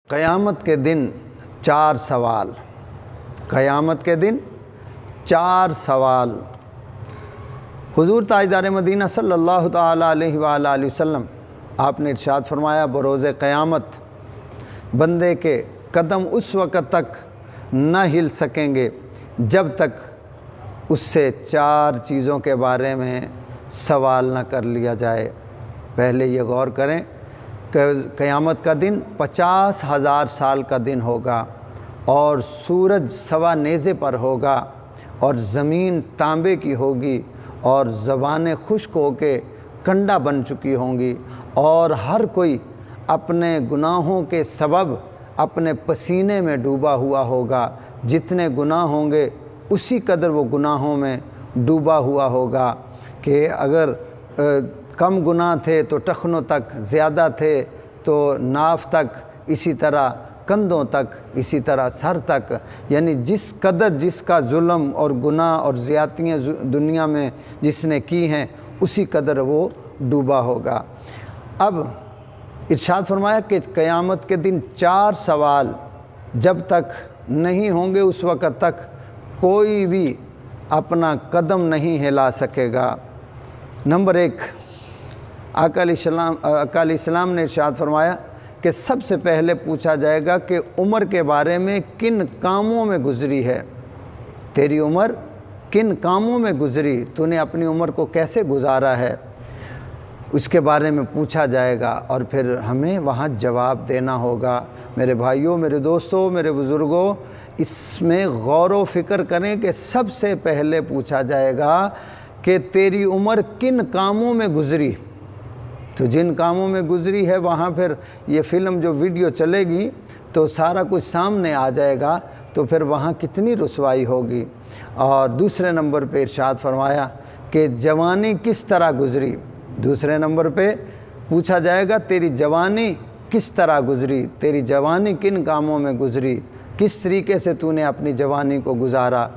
क़यामत के दिन 4 सवाल। क़यामत के दिन 4 सवाल। हुज़ूर ताजदार मदीना सल्लल्लाहु ताला अलैहि वालैहि वसल्लम आपने इरशाद फरमाया, बरोज़ क़यामत बंदे के कदम उस वक़्त तक न हिल सकेंगे जब तक उससे 4 चीज़ों के बारे में सवाल न कर लिया जाए। पहले ये गौर करें, क़यामत का दिन 50,000 साल का दिन होगा और सूरज सवा नेज़े पर होगा और ज़मीन तांबे की होगी और ज़बानें खुश्क होके कंडा बन चुकी होंगी और हर कोई अपने गुनाहों के सबब अपने पसीने में डूबा हुआ होगा। जितने गुनाह होंगे उसी कदर वो गुनाहों में डूबा हुआ होगा कि अगर कम गुनाह थे तो टखनों तक, ज़्यादा थे तो नाफ तक, इसी तरह कंधों तक, इसी तरह सर तक, यानी जिस कदर जिसका जुल्म और गुनाह और ज़्यादतियाँ दुनिया में जिसने की हैं उसी कदर वो डूबा होगा। अब इरशाद फरमाया कि क़यामत के दिन 4 सवाल जब तक नहीं होंगे उस वक़्त तक कोई भी अपना कदम नहीं हिला सकेगा। नंबर 1, आका अलैहिस्सलाम ने इरशाद फरमाया कि सबसे पहले पूछा जाएगा कि उम्र के बारे में किन कामों में गुज़री है। तेरी उम्र किन कामों में गुज़री, तूने अपनी उम्र को कैसे गुजारा है, उसके बारे में पूछा जाएगा और फिर हमें वहाँ जवाब देना होगा। मेरे भाइयों, मेरे दोस्तों, मेरे बुज़ुर्गों, इसमें गौर व फ़िक्र करें कि सबसे पहले पूछा जाएगा कि तेरी उम्र किन कामों में गुज़री। तो जिन कामों में गुज़री है वहाँ फिर ये फ़िल्म जो वीडियो चलेगी तो सारा कुछ सामने आ जाएगा, तो फिर वहाँ कितनी रुसवाई होगी। और दूसरे नंबर पे इरशाद फरमाया कि जवानी किस तरह गुज़री। दूसरे नंबर पे पूछा जाएगा तेरी जवानी किस तरह गुज़री, तेरी जवानी किन कामों में गुज़री, किस तरीके से तूने अपनी जवानी को गुजारा।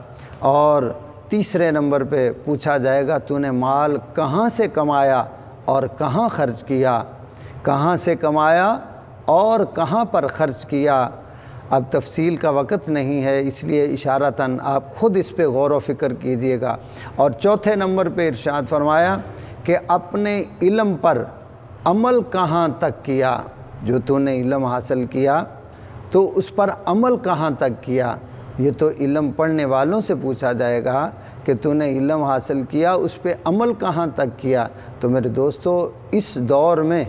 और तीसरे नंबर पे पूछा जाएगा तूने माल कहाँ से कमाया और कहाँ ख़र्च किया, कहाँ से कमाया और कहाँ पर ख़र्च किया। अब तफसील का वक़्त नहीं है, इसलिए इशारतन आप ख़ुद इस पे गौर व फ़िक्र कीजिएगा। और चौथे नंबर पे इरशाद फरमाया कि अपने इल्म पर अमल कहाँ तक किया। जो तूने इल्म हासिल किया तो उस पर अमल कहाँ तक किया। ये तो इल्म पढ़ने वालों से पूछा जाएगा कि तूने इल्म हासिल किया, उस पे अमल कहाँ तक किया। तो मेरे दोस्तों, इस दौर में,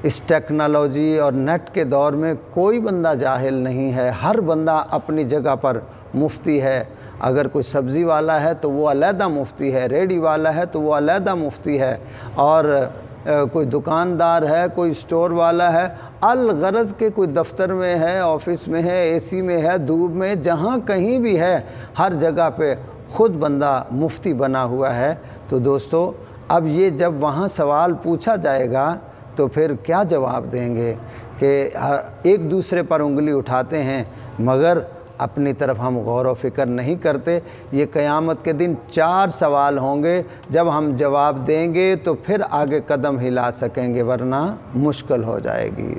इस टेक्नोलॉजी और नेट के दौर में कोई बंदा जाहिल नहीं है। हर बंदा अपनी जगह पर मुफ्ती है। अगर कोई सब्ज़ी वाला है तो वो अलहदा मुफ्ती है, रेडी वाला है तो वो अलहदा मुफ्ती है, और कोई दुकानदार है, कोई स्टोर वाला है, अलगरज के कोई दफ्तर में है, ऑफिस में है, एसी में है, धूप में, जहाँ कहीं भी है, हर जगह पे ख़ुद बंदा मुफ्ती बना हुआ है। तो दोस्तों, अब ये जब वहाँ सवाल पूछा जाएगा तो फिर क्या जवाब देंगे कि एक दूसरे पर उंगली उठाते हैं मगर अपनी तरफ हम गौर व फ़िक्र नहीं करते। ये क़यामत के दिन 4 सवाल होंगे, जब हम जवाब देंगे तो फिर आगे कदम हिला सकेंगे, वरना मुश्किल हो जाएगी।